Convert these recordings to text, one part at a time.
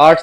8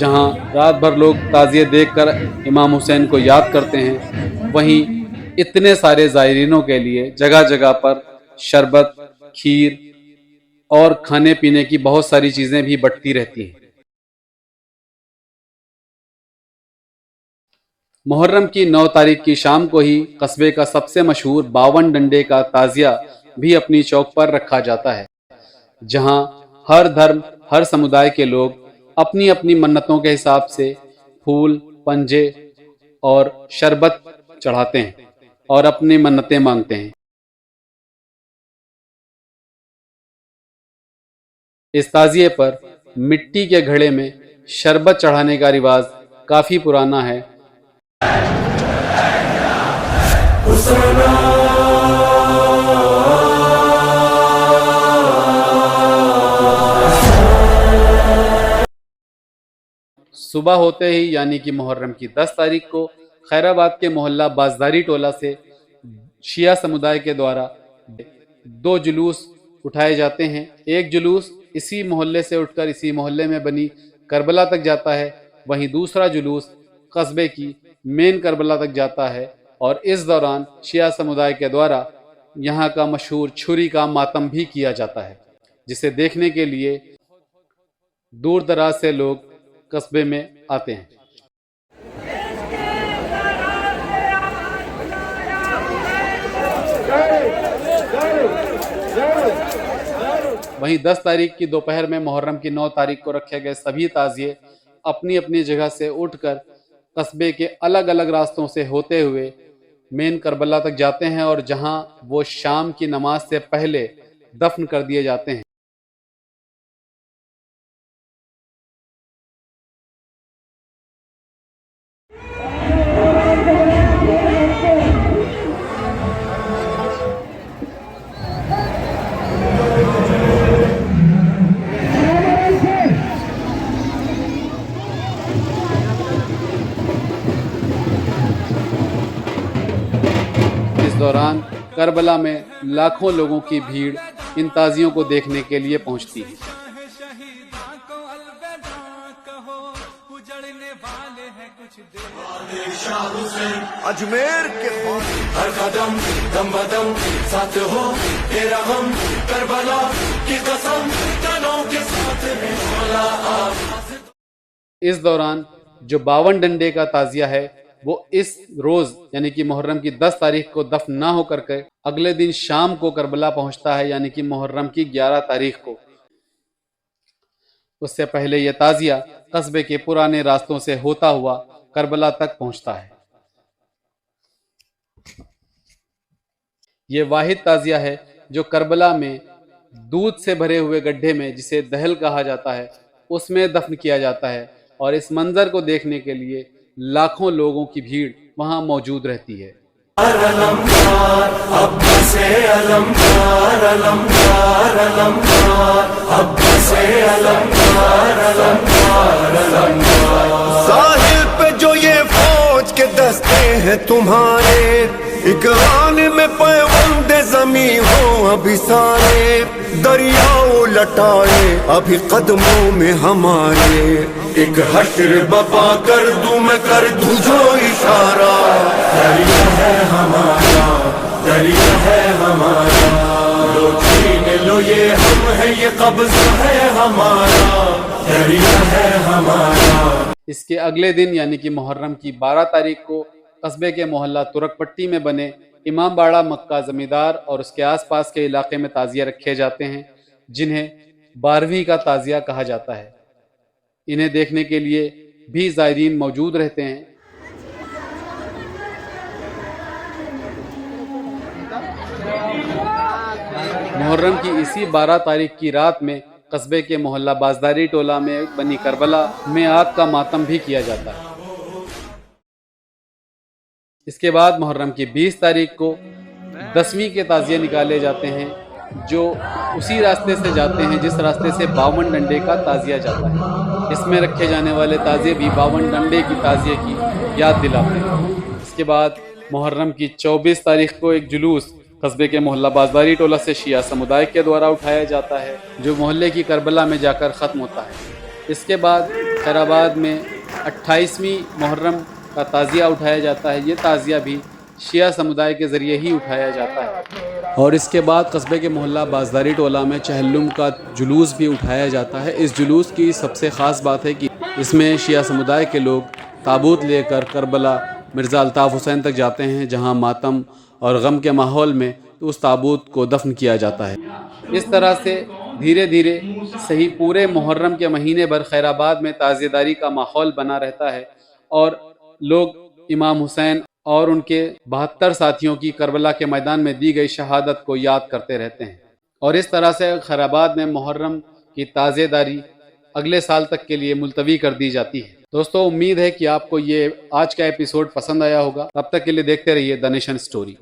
جہاں رات بھر لوگ تعزیے دیکھ کر امام حسین کو یاد کرتے ہیں، وہیں اتنے سارے زائرینوں کے لیے جگہ جگہ پر شربت، کھیر اور کھانے پینے کی بہت ساری چیزیں بھی بٹتی رہتی ہیں۔ محرم کی 9 تاریخ کی شام کو ہی قصبے کا سب سے مشہور 52 ڈنڈے کا تعزیہ بھی اپنی چوک پر رکھا جاتا ہے، جہاں ہر دھرم، ہر سمودائے کے لوگ اپنی اپنی منتوں کے حساب سے پھول، پنجے اور شربت چڑھاتے ہیں اور اپنی منتیں مانگتے ہیں۔ اس تعزیے پر مٹی کے گھڑے میں شربت چڑھانے کا رواج کافی پرانا ہے۔ صبح ہوتے ہی یعنی کہ محرم کی 10 تاریخ کو خیر آباد کے محلہ بازداری ٹولہ سے شیعہ سمودائے کے دوارا 2 جلوس اٹھائے جاتے ہیں۔ ایک جلوس اسی محلے سے اٹھ کر اسی محلے میں بنی کربلا تک جاتا ہے، وہیں دوسرا جلوس قصبے کی مین کربلا تک جاتا ہے، اور اس دوران شیعہ سمودائے کے دوارا یہاں کا مشہور چھری کا ماتم بھی کیا جاتا ہے، جسے دیکھنے کے لیے دور دراز سے لوگ قصبے میں آتے ہیں۔ وہیں 10 تاریخ کی دوپہر میں محرم کی 9 تاریخ کو رکھے گئے سبھی تعزیے اپنی اپنی جگہ سے اٹھ کر قصبے کے الگ الگ راستوں سے ہوتے ہوئے مین کربلا تک جاتے ہیں، اور جہاں وہ شام کی نماز سے پہلے دفن کر دیے جاتے ہیں۔ اس دوران کربلا میں لاکھوں لوگوں کی بھیڑ ان تازیوں کو دیکھنے کے لیے پہنچتی ہے۔ اجمیر کے ہر قدم دم بدم ساتھ ہو تیرا ہم، کربلا کی قسم تنوں کے ساتھ ہے مولا آپ۔ اس دوران جو 52 ڈنڈے کا تعزیہ ہے وہ اس روز یعنی کہ محرم کی 10 تاریخ کو دفن نہ ہو کر کے اگلے دن شام کو کربلا پہنچتا ہے، یعنی کہ محرم کی 11 تاریخ کو۔ اس سے پہلے یہ تعزیہ قصبے کے پرانے راستوں سے ہوتا ہوا کربلا تک پہنچتا ہے۔ یہ واحد تعزیہ ہے جو کربلا میں دودھ سے بھرے ہوئے گڈھے میں، جسے دہل کہا جاتا ہے، اس میں دفن کیا جاتا ہے، اور اس منظر کو دیکھنے کے لیے لاکھوں لوگوں کی بھیڑ وہاں موجود رہتی ہے۔ ساحل پہ جو یہ فوج کے دستے ہیں تمہارے، ایک آن میں پیوند زمیں ہو ابھی سارے، دریاؤ لٹائے ابھی قدموں میں ہمارے، ایک حشر بپا کر دوں میں کر دوں جو اشارہ، دریا ہے ہمارا، دریا ہے ہمارا، لو چھین لو یہ ہم ہے، یہ قبضہ ہے ہمارا، دریا ہے ہمارا۔ اس کے اگلے دن یعنی کہ محرم کی 12 تاریخ کو قصبے کے محلہ ترک پٹی میں بنے امام باڑہ مکہ زمیندار اور اس کے آس پاس کے علاقے میں تعزیہ رکھے جاتے ہیں، جنہیں 12ویں کا تعزیہ کہا جاتا ہے۔ انہیں دیکھنے کے لیے بھی زائرین موجود رہتے ہیں۔ محرم کی اسی 12 تاریخ کی رات میں قصبے کے محلہ بازداری ٹولہ میں بنی کربلا میں آگ کا ماتم بھی کیا جاتا ہے۔ اس کے بعد محرم کی 20 تاریخ کو 10ویں کے تعزیے نکالے جاتے ہیں، جو اسی راستے سے جاتے ہیں جس راستے سے 52 ڈنڈے کا تعزیہ جاتا ہے۔ اس میں رکھے جانے والے تعزیے بھی 52 ڈنڈے کی تعزیے کی یاد دلاتے ہیں۔ اس کے بعد محرم کی 24 تاریخ کو ایک جلوس قصبے کے محلہ بازداری ٹولہ سے شیعہ سمودائے کے دوارا اٹھایا جاتا ہے، جو محلے کی کربلا میں جا کر ختم ہوتا ہے۔ اس کے بعد خیر آباد میں 28ویں محرم کا تعزیہ اٹھایا جاتا ہے. یہ تعزیہ بھی شیعہ سمدائے کے ذریعے ہی اٹھایا جاتا ہے. اور اس کے بعد قصبے کے محلہ بازداری ٹولہ میں چہلم کا جلوس بھی اٹھایا جاتا ہے. اس جلوس کی سب سے خاص بات ہے کہ اس میں شیعہ سمدائے کے لوگ تابوت لے کر کربلا مرزا الطاف حسین تک جاتے ہیں، جہاں ماتم اور غم کے ماحول میں اس تابوت کو دفن کیا جاتا ہے. اس طرح سے دھیرے دھیرے صحیح پورے محرم کے مہینے بھر خیر آباد میں تعزیہ داری کا ماحول بنا رہتا ہے اور لوگ امام حسین اور ان کے 72 ساتھیوں کی کربلا کے میدان میں دی گئی شہادت کو یاد کرتے رہتے ہیں. اور اس طرح سے خیر آباد میں محرم کی تعزیہ داری اگلے سال تک کے لیے ملتوی کر دی جاتی ہے. دوستو، امید ہے کہ آپ کو یہ آج کا ایپیسوڈ پسند آیا ہوگا. تب تک کے لیے دیکھتے رہیے دی نیشن اسٹوری.